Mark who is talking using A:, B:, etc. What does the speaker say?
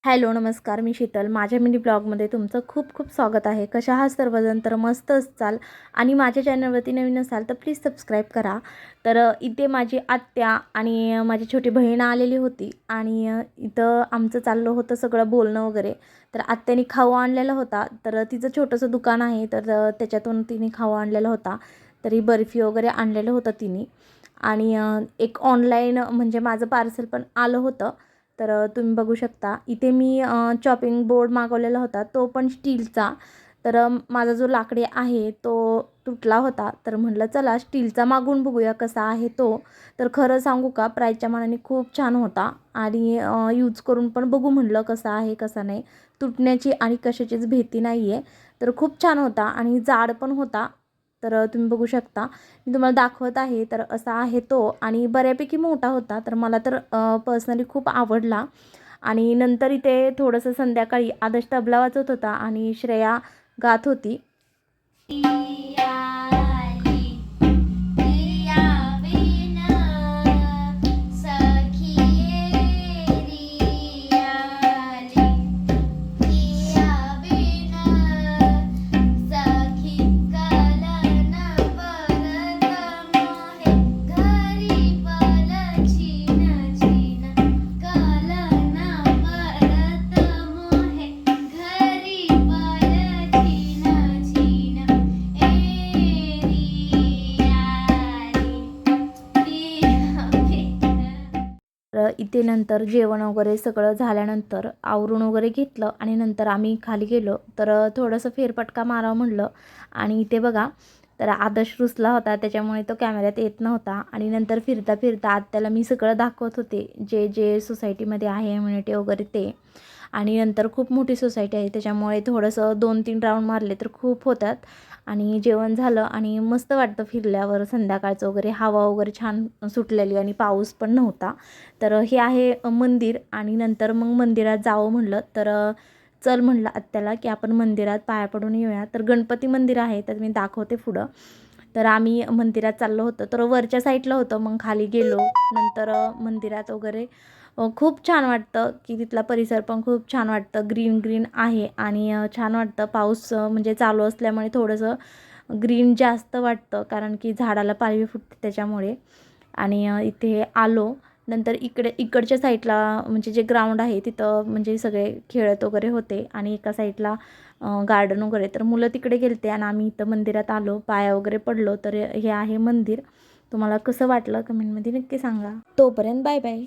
A: Hello नमस्कार, मी शीतल. माझ्या mini ब्लॉगमध्ये तुमचं खूप खूप स्वागत आहे. कशा आहात सर्वजण? तर मस्त असाल आणि माझ्या चॅनलवरती नवीन असाल तर प्लीज सबस्क्राईब करा. तर इथे माझी आत्या आणि माझी छोटी बहीण आलेली होती आणि इथं आमचं चाललं होतं सगळं बोलणं वगैरे. तर आत्याने खाऊ आणलेला होता. तर तिचं छोटंसं दुकान आहे, तर त्याच्यातून तिने खाऊ आणलेला होता. तरी बर्फी वगैरे आणलेलं होतं तिने. आणि एक ऑनलाईन म्हणजे माझं पार्सल पण आलं होतं. तर तुम्ही बघू शकता इथे मी चॉपिंग बोर्ड मागवलेला होता, तो पण स्टीलचा. तर माझा जो लाकडी आहे तो तुटला होता, तर म्हटलं चला स्टीलचा मागून बघूया कसा आहे तो. तर खरं सांगू का, प्राईसच्या मानाने खूप छान होता आणि यूज करून पण बघू म्हटलं कसा आहे कसा नाही. तुटण्याची आणि कशाचीच भीती नाही आहे. तर खूप छान होता आणि जाड पण होता. तर तुम्ही बघू शकता, मी तुम्हाला दाखवत आहे. तर असा आहे तो आणि बऱ्यापैकी मोठा होता. तर मला तर पर्सनली खूप आवडला. आणि नंतर इथे थोडंसं संध्याकाळी आदर्श तबला वाजत होता आणि श्रेया गात होती. तर इथे नंतर जेवण वगैरे सगळं झाल्यानंतर आवरून वगैरे घेतलं आणि नंतर आम्ही खाली गेलो. तर थोडंसं फेरफटका मारावं म्हटलं. आणि इथे बघा, तर आदर्श रुसला होता, त्याच्यामुळे तो कॅमेऱ्यात येत नव्हता. आणि नंतर फिरता फिरता आत्याला मी सगळं दाखवत होते, जे जे सोसायटीमध्ये आहे इम्युनिटी वगैरे ते. आणि नंतर खूप मोठी सोसायटी आहे, त्याच्यामुळे थोडंसं 2-3 राऊंड मारले तर खूप होतात. आणि जेवण झालं आणि मस्त वाटतं फिरल्यावर. संध्याकाळचं वगैरे हवा वगैरे छान सुटलेली आणि पाऊस पण नव्हता. तर हे आहे मंदिर. आणि नंतर मग मंदिरात जावं म्हटलं, तर चल म्हटलं आत्याला की आपण मंदिरात पाया पडून येऊया. तर गणपती मंदिर आहे, तर मी दाखवते पुढं. तर आम्ही मंदिरात चाललो होतो, तर वरच्या साईडला होतं, मग खाली गेलो. नंतर मंदिरात वगैरे खूप छान वाटतं की तिथला परिसर पण खूप छान वाटतं. ग्रीन ग्रीन आहे आणि छान वाटतं. पाऊस म्हणजे चालू असल्यामुळे थोडंसं ग्रीन जास्त वाटतं, कारण की झाडाला पालवी फुटते त्याच्यामुळे. आणि इथे आलो. नंतर इकडच्या साईडला म्हणजे जे ग्राउंड आहे तिथं म्हणजे सगळे खेळत वगैरे होते आणि एका साईडला गार्डन वगैरे. तर मुलं तिकडे गेलते आणि आम्ही इथं मंदिरात आलो, पाया वगैरे पडलो. तर हे आहे मंदिर. तुम्हाला कसं वाटलं कमेंटमध्ये नक्की सांगा. तोपर्यंत बाय बाय.